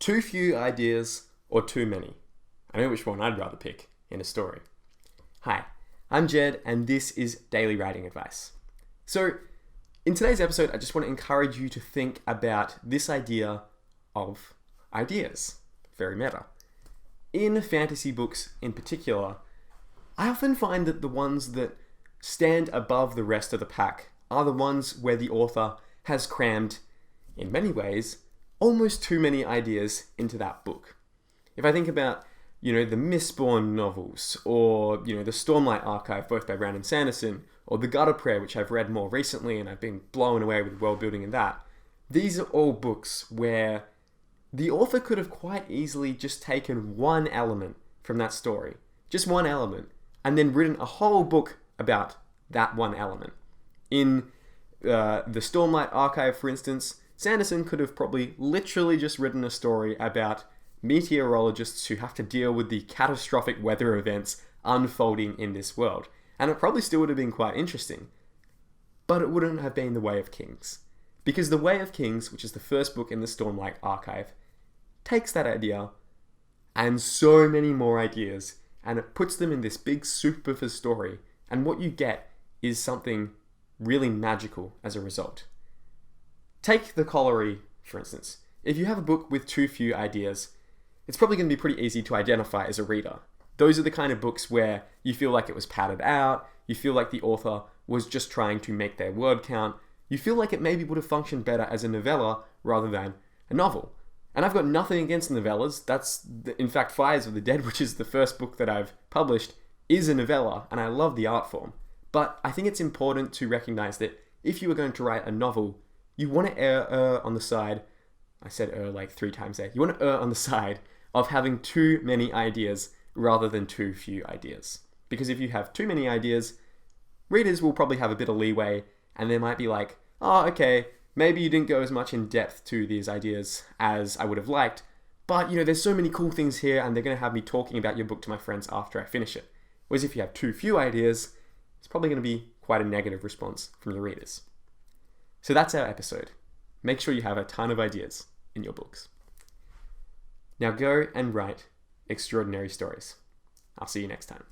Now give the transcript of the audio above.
Too few ideas or too many? I know which one I'd rather pick in a story. Hi, I'm Jed and this is Daily Writing Advice. So, in today's episode, I just want to encourage you to think about this idea of ideas. Very meta. In fantasy books in particular, I often find that the ones that stand above the rest of the pack are the ones where the author has crammed, in many ways, almost too many ideas into that book. If I think about, the Mistborn novels, or, the Stormlight Archive, both by Brandon Sanderson, or The Gutter Prayer, which I've read more recently and I've been blown away with the world building in that. These are all books where the author could have quite easily just taken one element from that story, just one element, and then written a whole book about that one element. In the Stormlight Archive, for instance, Sanderson could have probably literally just written a story about meteorologists who have to deal with the catastrophic weather events unfolding in this world. And it probably still would have been quite interesting. But it wouldn't have been The Way of Kings. Because The Way of Kings, which is the first book in the Stormlight Archive, takes that idea and so many more ideas and it puts them in this big soup of a story. And what you get is something really magical as a result. Take The Colliery, for instance. If you have a book with too few ideas, it's probably going to be pretty easy to identify as a reader. Those are the kind of books where you feel like it was padded out, you feel like the author was just trying to make their word count, you feel like it maybe would have functioned better as a novella rather than a novel. And I've got nothing against novellas. In fact, Fires of the Dead, which is the first book that I've published, is a novella, and I love the art form. But I think it's important to recognize that if you were going to write a novel, you want to err on the side, I said err like 3 times there, you want to err on the side of having too many ideas rather than too few ideas. Because if you have too many ideas, readers will probably have a bit of leeway and they might be like, oh, okay, maybe you didn't go as much in depth to these ideas as I would have liked, but there's so many cool things here and they're going to have me talking about your book to my friends after I finish it. Whereas if you have too few ideas, it's probably going to be quite a negative response from the readers. So that's our episode. Make sure you have a ton of ideas in your books. Now go and write extraordinary stories. I'll see you next time.